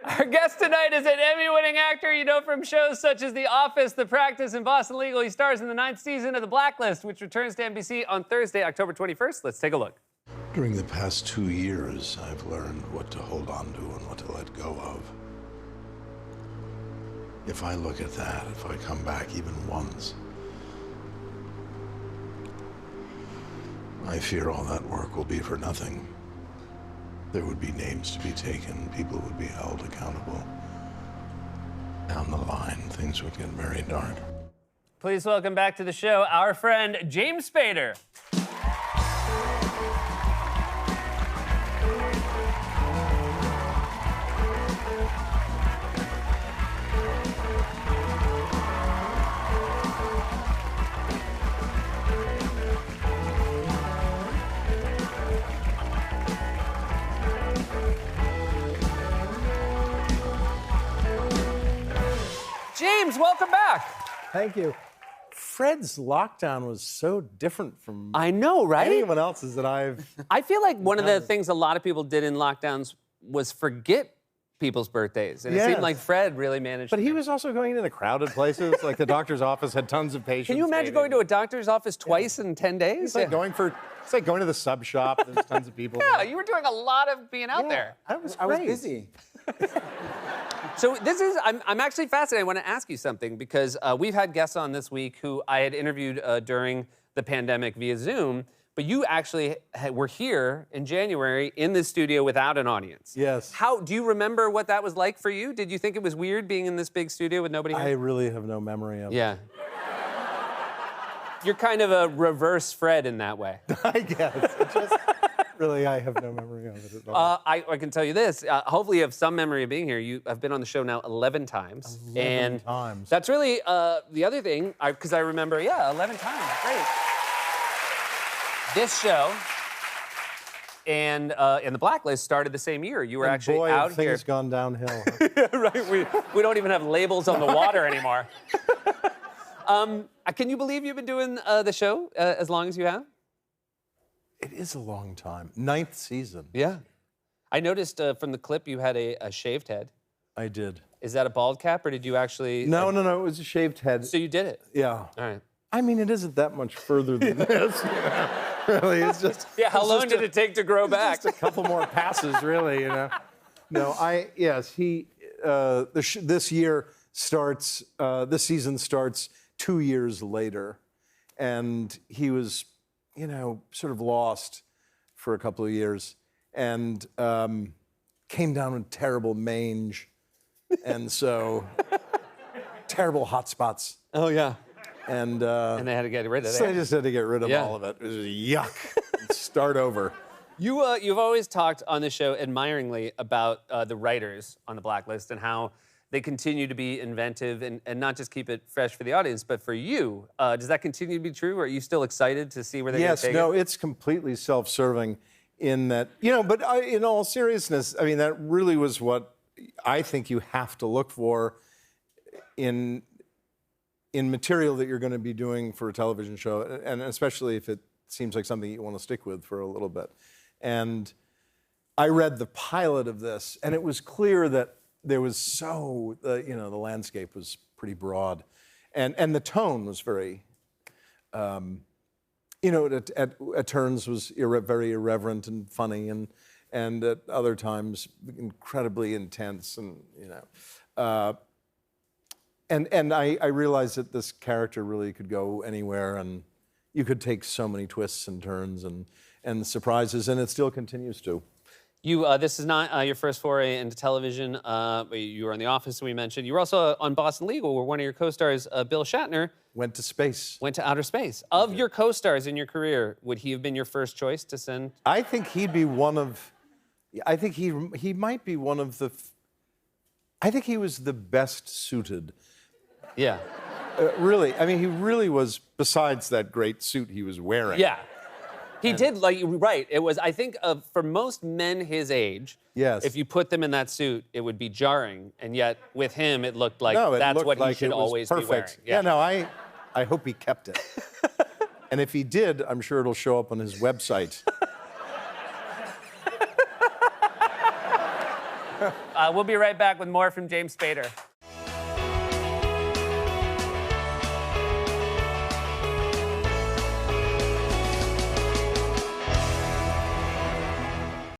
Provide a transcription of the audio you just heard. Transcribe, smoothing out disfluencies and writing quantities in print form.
Our guest tonight is an Emmy-winning actor you know from shows such as The Office, The Practice, and Boston Legal. He stars in the 9th season of The Blacklist, which returns to NBC on Thursday, October 21st. Let's take a look. During the past 2 years, I've learned what to hold on to and what to let go of. If I look at that, if I come back even once, I fear all that work will be for nothing. There would be names to be taken, people would be held accountable. Down the line, things would get very dark. Please welcome back to the show our friend James Spader. James, welcome back. Thank you. Fred's lockdown was so different from I know, right? anyone else's that I've... I feel like one of the things a lot of people did in lockdowns was forget people's birthdays. And it seemed Yes. like Fred really managed But to. he was also going into crowded places, like the doctor's office had tons of patients. Can you imagine going to a doctor's office twice in 10 days? It's like going to the sub shop, there's tons of people. Yeah, you were doing a lot of being out there. I was busy. So I'm actually fascinated. I want to ask you something because we've had guests on this week who I had interviewed during the pandemic via Zoom, but you actually were here in January in the studio without an audience. Yes. Do you remember what that was like for you? Did you think it was weird being in this big studio with nobody here? I really have no memory of it. Yeah. You're kind of a reverse Fred in that way. I guess. Really, I have no memory of it at all. I can tell you this. Hopefully you have some memory of being here. You have been on the show now 11 times. 11 times. That's really the other thing, because I remember, 11 times. Great. This show and The Blacklist started the same year. You were And actually boy, out have here. things gone downhill. Right. We don't even have labels on the water anymore. Can you believe you've been doing the show as long as you have? It is a long time. 9th season. Yeah. I noticed from the clip you had a shaved head. I did. Is that a bald cap, or did you actually... No, it was a shaved head. So you did it? Yeah. All right. I mean, it isn't that much further than this. Really, it's just... Yeah, how long did it take to grow back? Just a couple more passes, really, No, this year starts, this season starts 2 years later. And he was, sort of lost for a couple of years and came down with terrible mange. And so, terrible hot spots. Oh, yeah. And And they had to get rid of so I that. just had to get rid of all of it. It was yuck. Start over. You've always talked on the show admiringly about the writers on The Blacklist and how they continue to be inventive and not just keep it fresh for the audience, but for you. Does that continue to be true? Are you still excited to see where they're going to take it? It's completely self-serving in that, but in all seriousness, I mean, that really was what I think you have to look for in material that you're going to be doing for a television show, and especially if it seems like something you want to stick with for a little bit. And I read the pilot of this, and it was clear that there was the landscape was pretty broad, and the tone was very, at turns was very irreverent and funny, and at other times incredibly intense, and I realized that this character really could go anywhere, and you could take so many twists and turns and surprises, and it still continues to. This is not your first foray into television. You were on The Office, we mentioned. You were also on Boston Legal, where one of your co-stars, Bill Shatner, went to space. Went to outer space. Of your co-stars in your career, would he have been your first choice to send? I think he'd be one of. I think he might be one of the. I think he was the best suited. Yeah. Really, I mean, he really was. Besides that great suit he was wearing. Yeah. He did, right. It was, I think, for most men his age, yes, if you put them in that suit, it would be jarring. And yet, with him, it looked like that's what he should always be wearing. Yeah, no, I hope he kept it. And if he did, I'm sure it'll show up on his website. We'll be right back with more from James Spader.